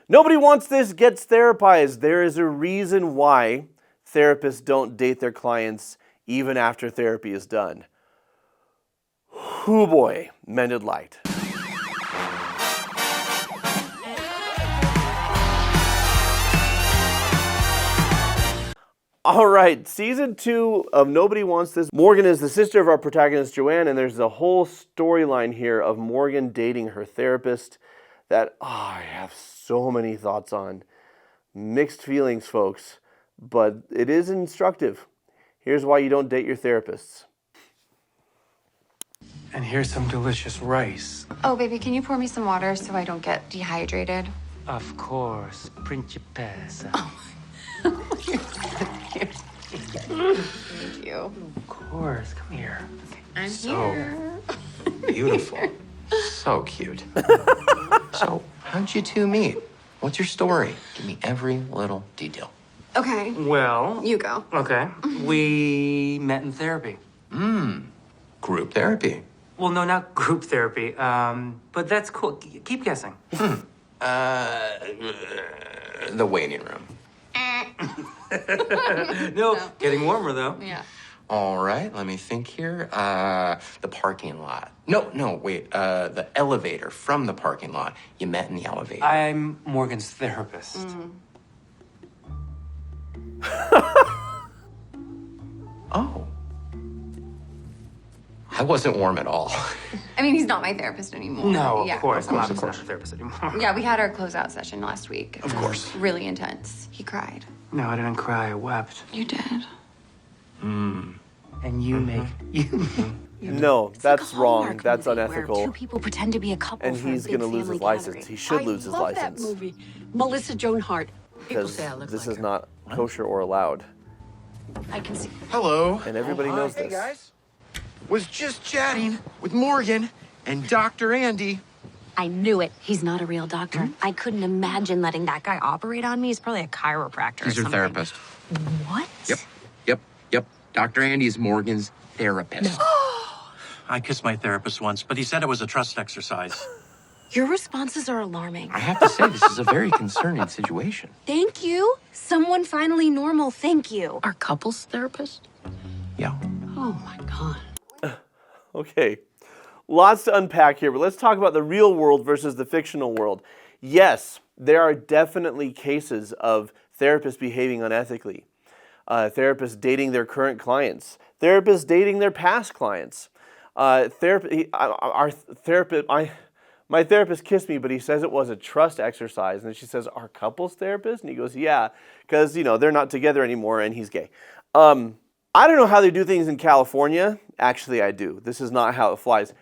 Nobody wants this gets therapized. There is a reason why therapists don't date their clients even after therapy is done. Hoo boy, Mended Light. All right, season 2 of Nobody Wants This. Morgan is the sister of our protagonist, Joanne, and there's a whole storyline here of Morgan dating her therapist that I have so many thoughts on. Mixed feelings, folks, but it is instructive. Here's why you don't date your therapists. And here's some delicious rice. Oh, baby, can you pour me some water so I don't get dehydrated? Of course, Principessa. Thank you. Of course, come here. I'm So here. beautiful. So cute. So, how'd you two meet? What's your story? Give me every little detail. Okay, Well, you go. okay. We met in therapy. Group therapy. Well, no, not group therapy. But that's cool. Keep guessing. The waiting room. No, getting warmer though. Yeah. All right, let me think here. The parking lot. No, wait. The elevator from the parking lot. You met in the elevator. I'm Morgan's therapist. Oh. I wasn't warm at all. I mean, he's not my therapist anymore. No, Yeah. of course. I'm of obviously course. not a therapist anymore. Yeah, we had our closeout session last week. It Of was course. Really intense. He cried. No, I didn't cry. I wept. You did. And you make No, that's wrong. Hallmark That's movie where unethical. two people pretend to be a couple And for a he's big going to lose family his license. gathering. He should lose his I love license. that movie. Melissa Joan Hart. People Because say I look this like is her. not kosher or allowed. I can see. Hello. And everybody knows Hey this. guys. Was just chatting with Morgan and Dr. Andy. I knew it. He's not a real doctor. Hmm? I couldn't imagine letting that guy operate on me. He's probably a chiropractor. He's or your something. therapist. What? Yep. Dr. Andy is Morgan's therapist. I kissed my therapist once, but he said it was a trust exercise. Your responses are alarming. I have to say, this is a very concerning situation. Thank you. Someone finally normal. Thank you. Our couples therapist? Yeah. Oh my God. Okay, lots to unpack here, but let's talk about the real world versus the fictional world. Yes, there are definitely cases of therapists behaving unethically, therapists dating their current clients, therapists dating their past clients. My therapist kissed me, but he says it was a trust exercise. And then she says, "Our couples therapist?" And he goes, "Yeah, because, they're not together anymore and he's gay." I don't know how they do things in California. Actually, I do. This is not how it flies.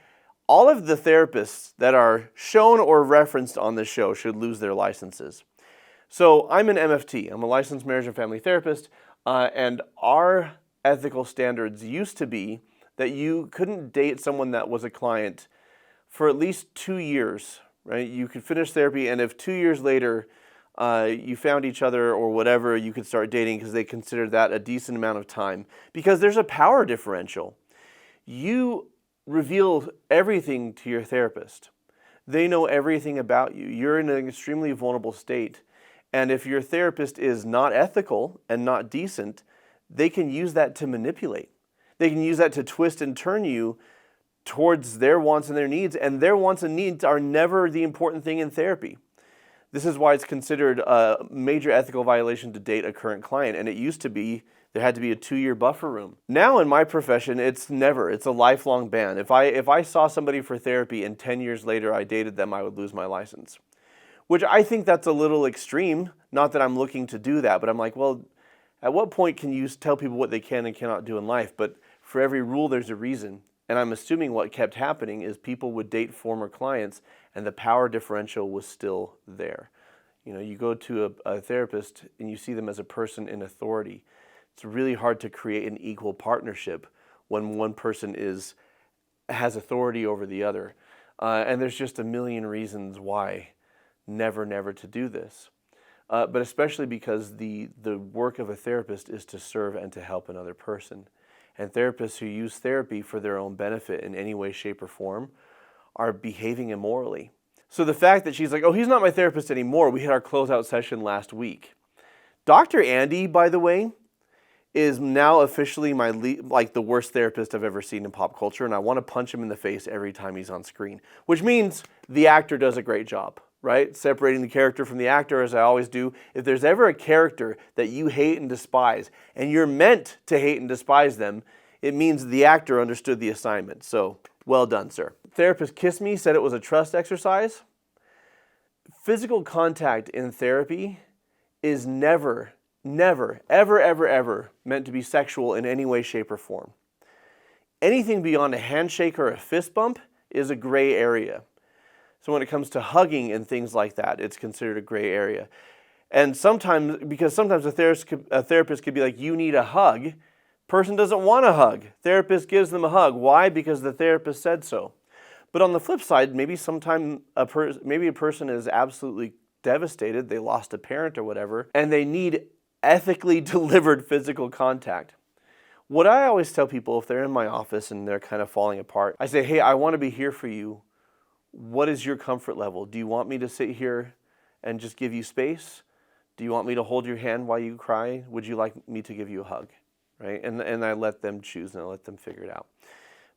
All of the therapists that are shown or referenced on this show should lose their licenses. So I'm an MFT. I'm a licensed marriage and family therapist. And our ethical standards used to be that you couldn't date someone that was a client for at least 2 years, right? You could finish therapy, and if 2 years later you found each other or whatever, you could start dating because they considered that a decent amount of time. Because there's a power differential. You reveal everything to your therapist. They know everything about you. You're in an extremely vulnerable state. And if your therapist is not ethical and not decent, they can use that to manipulate. They can use that to twist and turn you towards their wants and their needs. And their wants and needs are never the important thing in therapy. This is why it's considered a major ethical violation to date a current client. And it used to be there had to be a 2-year buffer room. Now in my profession, it's never. It's a lifelong ban. If I saw somebody for therapy and 10 years later I dated them, I would lose my license. Which I think that's a little extreme. Not that I'm looking to do that, but I'm like, well, at what point can you tell people what they can and cannot do in life? But for every rule, there's a reason. And I'm assuming what kept happening is people would date former clients and the power differential was still there. You go to a therapist and you see them as a person in authority. It's really hard to create an equal partnership when one person has authority over the other. And there's just a million reasons why never to do this. But especially because the work of a therapist is to serve and to help another person. And therapists who use therapy for their own benefit in any way, shape, or form are behaving immorally. So the fact that she's like, oh, he's not my therapist anymore. We had our closeout session last week. Dr. Andy, by the way, is now officially my the worst therapist I've ever seen in pop culture, and I want to punch him in the face every time he's on screen, which means the actor does a great job, right? Separating the character from the actor, as I always do. If there's ever a character that you hate and despise, and you're meant to hate and despise them, it means the actor understood the assignment. So, well done, sir. Therapist kissed me, said it was a trust exercise. Physical contact in therapy is never, ever meant to be sexual in any way, shape, or form. Anything beyond a handshake or a fist bump is a gray area. So when it comes to hugging and things like that, it's considered a gray area. And sometimes a therapist could be like, you need a hug. Person doesn't want a hug. Therapist gives them a hug. Why? Because the therapist said so. But on the flip side, maybe a person is absolutely devastated, they lost a parent or whatever, and they need ethically delivered physical contact. What I always tell people if they're in my office and they're kind of falling apart, I say, hey, I want to be here for you. What is your comfort level? Do you want me to sit here and just give you space? Do you want me to hold your hand while you cry? Would you like me to give you a hug? Right? And I let them choose and I let them figure it out.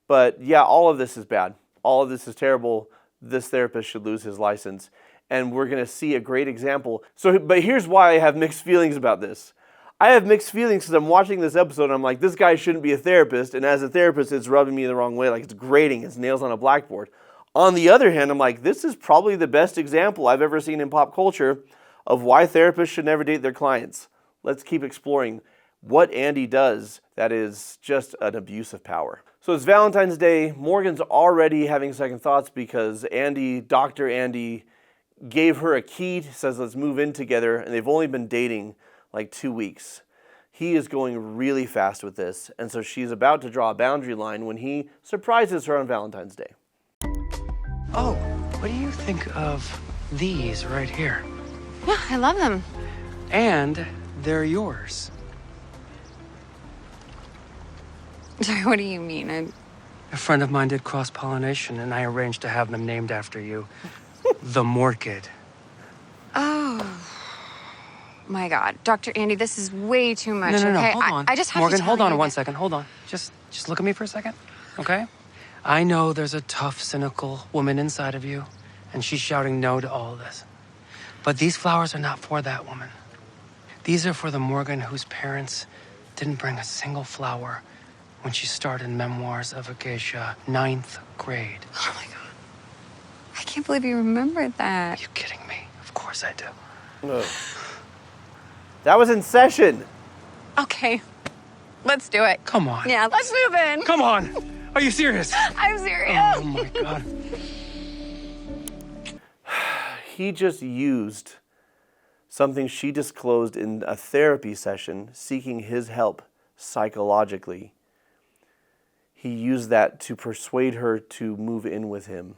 But yeah, all of this is bad. All of this is terrible. This therapist should lose his license. And we're going to see a great example. But here's why I have mixed feelings about this. I have mixed feelings because I'm watching this episode and I'm like, this guy shouldn't be a therapist. And as a therapist, it's rubbing me the wrong way, like it's grating, it's nails on a blackboard. On the other hand, I'm like, this is probably the best example I've ever seen in pop culture of why therapists should never date their clients. Let's keep exploring what Andy does that is just an abuse of power. So it's Valentine's Day. Morgan's already having second thoughts because Dr. Andy, gave her a key, says let's move in together, and they've only been dating like 2 weeks. He is going really fast with this, and so she's about to draw a boundary line when he surprises her on Valentine's Day. Oh, what do you think of these right here? Yeah, I love them. And they're yours. Sorry, what do you mean? A friend of mine did cross-pollination, and I arranged to have them named after you. The Morkid. Oh, my God. Dr. Andy, this is way too much, No, okay? hold on. I just have Morgan, to tell hold on you one that- second. Hold on. Just look at me for a second, okay? I know there's a tough, cynical woman inside of you, and she's shouting no to all of this. But these flowers are not for that woman. These are for the Morgan whose parents didn't bring a single flower when she started Memoirs of a Geisha, 9th grade. Oh, my God. I can't believe you remembered that. Are you kidding me? Of course I do. Ugh. That was in session. Okay, let's do it. Come on. Yeah, let's move in. Come on. Are you serious? I'm serious. Oh, my God. He just used something she disclosed in a therapy session, seeking his help psychologically. He used that to persuade her to move in with him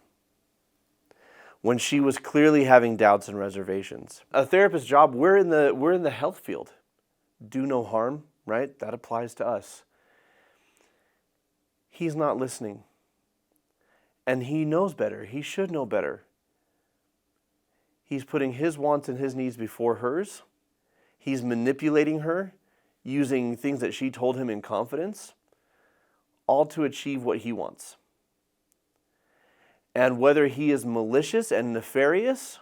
when she was clearly having doubts and reservations. A therapist's job, we're in the health field. Do no harm, right? That applies to us. He's not listening. And he knows better. He should know better. He's putting his wants and his needs before hers. He's manipulating her, using things that she told him in confidence, all to achieve what he wants. And whether he is malicious and nefarious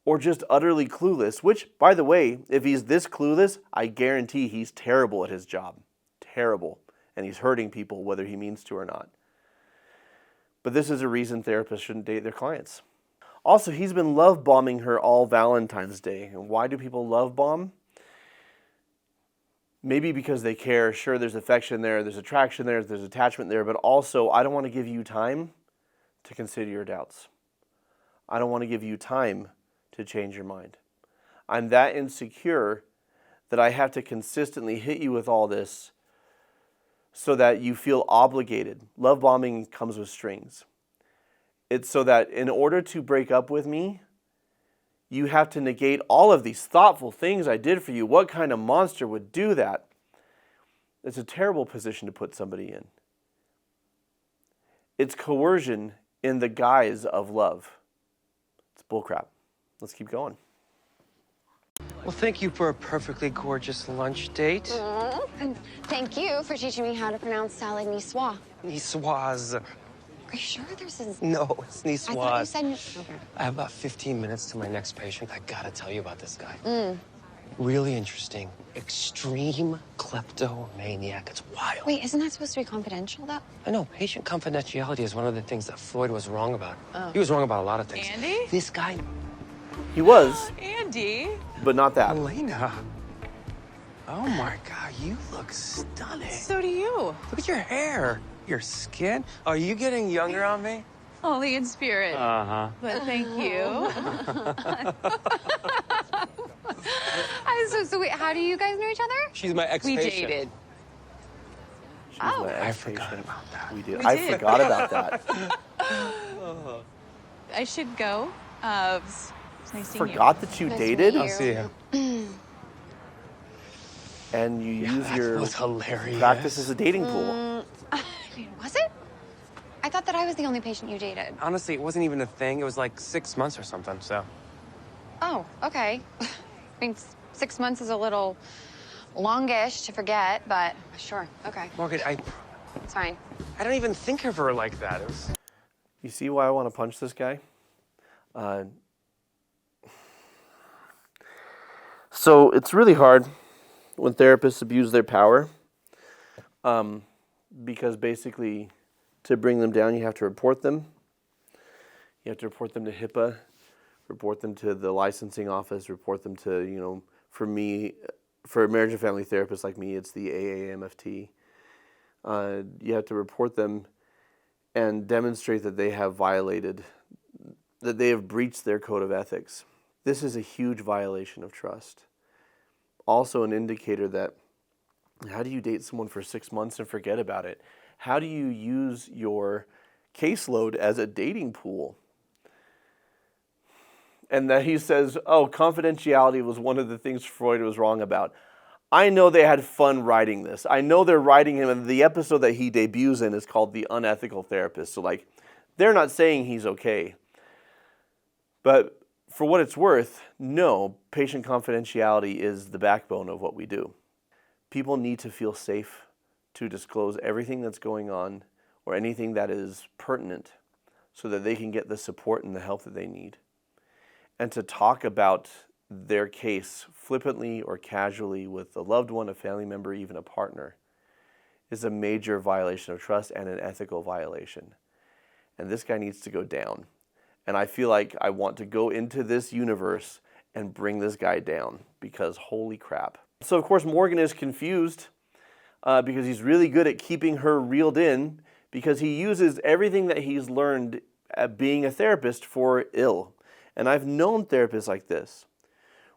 or just utterly clueless, which, by the way, if he's this clueless, I guarantee he's terrible at his job. Terrible. And he's hurting people whether he means to or not. But this is a reason therapists shouldn't date their clients. Also, he's been love bombing her all Valentine's Day. And why do people love bomb? Maybe because they care. Sure, there's affection there, there's attraction there, there's attachment there, but also I don't want to give you time to consider your doubts. I don't want to give you time to change your mind. I'm that insecure that I have to consistently hit you with all this so that you feel obligated. Love bombing comes with strings. It's so that in order to break up with me, you have to negate all of these thoughtful things I did for you. What kind of monster would do that? It's a terrible position to put somebody in. It's coercion in the guise of love. bullcrap. Let's keep going. Well, thank you for a perfectly gorgeous lunch date. And thank you for teaching me how to pronounce salad niçoise. Niçoise. Are you sure there's a... No, it's I thought you niçoise. said... Okay. I have about 15 minutes to my next patient. I gotta tell you about this guy. Really interesting. Extreme kleptomaniac. It's wild. Wait, isn't that supposed to be confidential, though? I know. Patient confidentiality is one of the things that Freud was wrong about. He was wrong about a lot of things. Andy? This guy... He was, Andy? but not that. Elena. Oh, my God. You look stunning. So do you. Look at your hair. Your skin. Are you getting younger on me? Only in spirit. Uh-huh. But thank you. So wait, how do you guys know each other? She's my We ex-patient. dated. She was my I ex-patient. forgot about that. We did. We I did. forgot about that. I should go. It's nice seeing Forgot that you Nice to dated, meet I'll see you. and you use your That was hilarious. practice as a dating pool. Was it? I thought that I was the only patient you dated. Honestly, it wasn't even a thing. It was like 6 months or something, so. Oh, okay. I mean, 6 months is a little longish to forget, but sure, okay. Morgan, It's fine. I don't even think of her like that. It was... You see why I want to punch this guy? So it's really hard when therapists abuse their power, because basically to bring them down, you have to report them. You have to report them to HIPAA, report them to the licensing office, report them to, for me, for a marriage and family therapist like me, it's the AAMFT. You have to report them and demonstrate that they have violated, that they have breached their code of ethics. This is a huge violation of trust. Also an indicator that, how do you date someone for 6 months and forget about it? How do you use your caseload as a dating pool? And that he says, oh, confidentiality was one of the things Freud was wrong about. I know they had fun writing this. I know they're writing him, and the episode that he debuts in is called The Unethical Therapist. So, they're not saying he's okay. But for what it's worth, no, patient confidentiality is the backbone of what we do. People need to feel safe to disclose everything that's going on or anything that is pertinent so that they can get the support and the help that they need. And to talk about their case flippantly or casually with a loved one, a family member, even a partner, is a major violation of trust and an ethical violation. And this guy needs to go down. And I feel like I want to go into this universe and bring this guy down because holy crap. So of course Morgan is confused because he's really good at keeping her reeled in because he uses everything that he's learned at being a therapist for ill. And I've known therapists like this,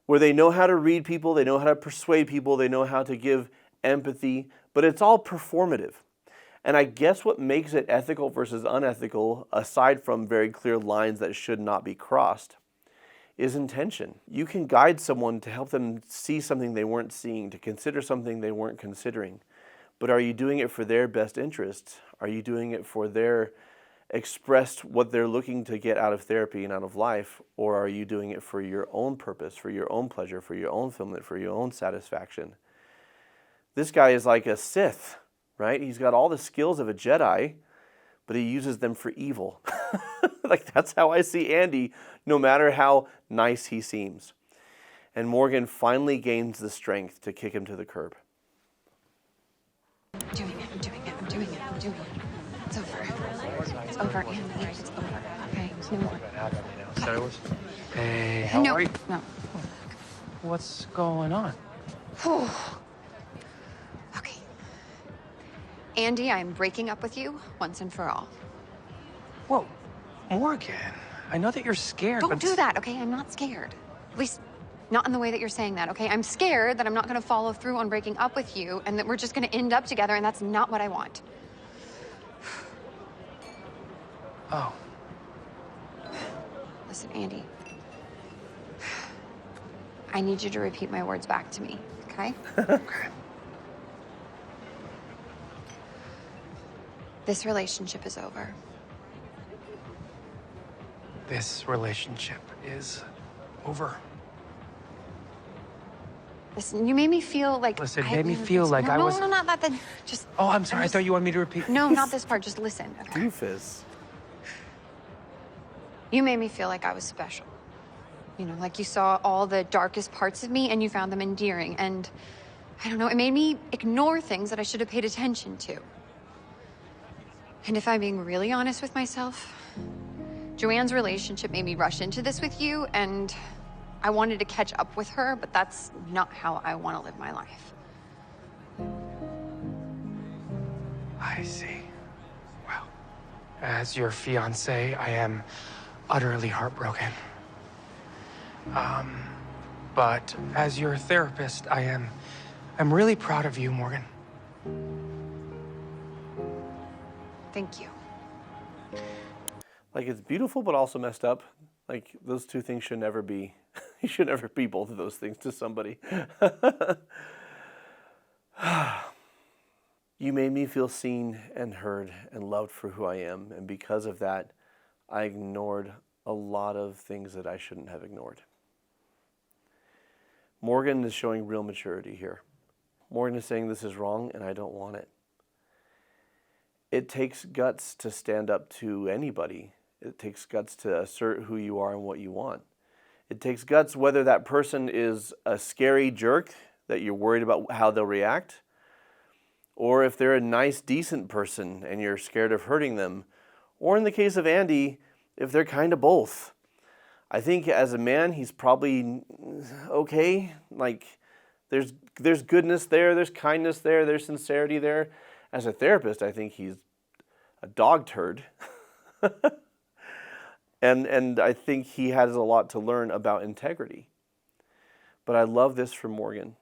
where they know how to read people, they know how to persuade people, they know how to give empathy, but it's all performative. And I guess what makes it ethical versus unethical, aside from very clear lines that should not be crossed, is intention. You can guide someone to help them see something they weren't seeing, to consider something they weren't considering. But are you doing it for their best interests? Are you doing it for their expressed what they're looking to get out of therapy and out of life, or are you doing it for your own purpose, for your own pleasure, for your own fulfillment, for your own satisfaction? This guy is like a Sith, right? He's got all the skills of a Jedi, but he uses them for evil. That's how I see Andy, no matter how nice he seems. And Morgan finally gains the strength to kick him to the curb. I'm doing it. It's over. It's over, Andy. It's over. Okay? No more. Hey, how No. are you? No. What's going on? Okay. Andy, I'm breaking up with you once and for all. Whoa, Morgan, I know that you're scared, Don't but... do that, okay? I'm not scared. At least, not in the way that you're saying that, okay? I'm scared that I'm not gonna follow through on breaking up with you and that we're just gonna end up together, and that's not what I want. Oh. Listen, Andy. I need you to repeat my words back to me, okay? Okay. This relationship is over. this relationship is over. Listen, you made me feel like... Listen, made me feel like I was... No, not that. Just... Oh, I'm sorry. I thought you wanted me to repeat. No, not this part. Just listen. Okay. Doofus. You made me feel like I was special. You know, like you saw all the darkest parts of me and you found them endearing. And I don't know, it made me ignore things that I should have paid attention to. And if I'm being really honest with myself, Joanne's relationship made me rush into this with you, and I wanted to catch up with her, but that's not how I want to live my life. I see. Well, as your fiance, I am utterly heartbroken. But as your therapist, I'm really proud of you, Morgan. Thank you. Like, it's beautiful, but also messed up. Like, those two things should never be, you should never be both of those things to somebody. You made me feel seen and heard and loved for who I am. And because of that, I ignored a lot of things that I shouldn't have ignored. Morgan is showing real maturity here. Morgan is saying this is wrong and I don't want it. It takes guts to stand up to anybody. It takes guts to assert who you are and what you want. It takes guts whether that person is a scary jerk that you're worried about how they'll react, or if they're a nice, decent person and you're scared of hurting them, or in the case of Andy, if they're kind of both. I think as a man, he's probably okay. Like, there's goodness there, there's kindness there, there's sincerity there. As a therapist, I think he's a dog turd. and I think he has a lot to learn about integrity. But I love this from Morgan.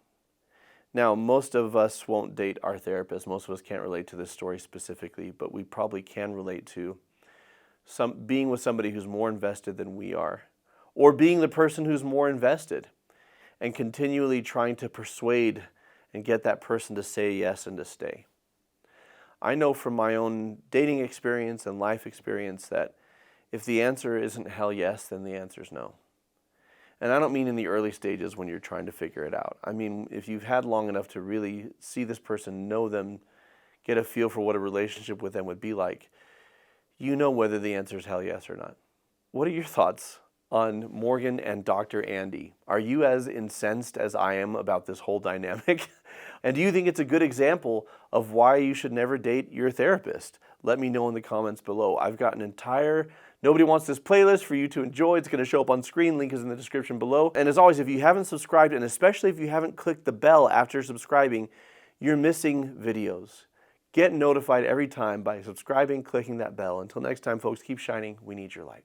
Now, most of us won't date our therapist. Most of us can't relate to this story specifically, but we probably can relate to being with somebody who's more invested than we are, or being the person who's more invested and continually trying to persuade and get that person to say yes and to stay. I know from my own dating experience and life experience that if the answer isn't hell yes, then the answer's no. And I don't mean in the early stages when you're trying to figure it out. I mean, if you've had long enough to really see this person, know them, get a feel for what a relationship with them would be like, you know whether the answer is hell yes or not. What are your thoughts on Morgan and Dr. Andy? Are you as incensed as I am about this whole dynamic? And do you think it's a good example of why you should never date your therapist? Let me know in the comments below. I've got an entire Nobody Wants This playlist for you to enjoy. It's going to show up on screen. Link is in the description below. And as always, if you haven't subscribed, and especially if you haven't clicked the bell after subscribing, you're missing videos. Get notified every time by subscribing, clicking that bell. Until next time, folks, keep shining. We need your light.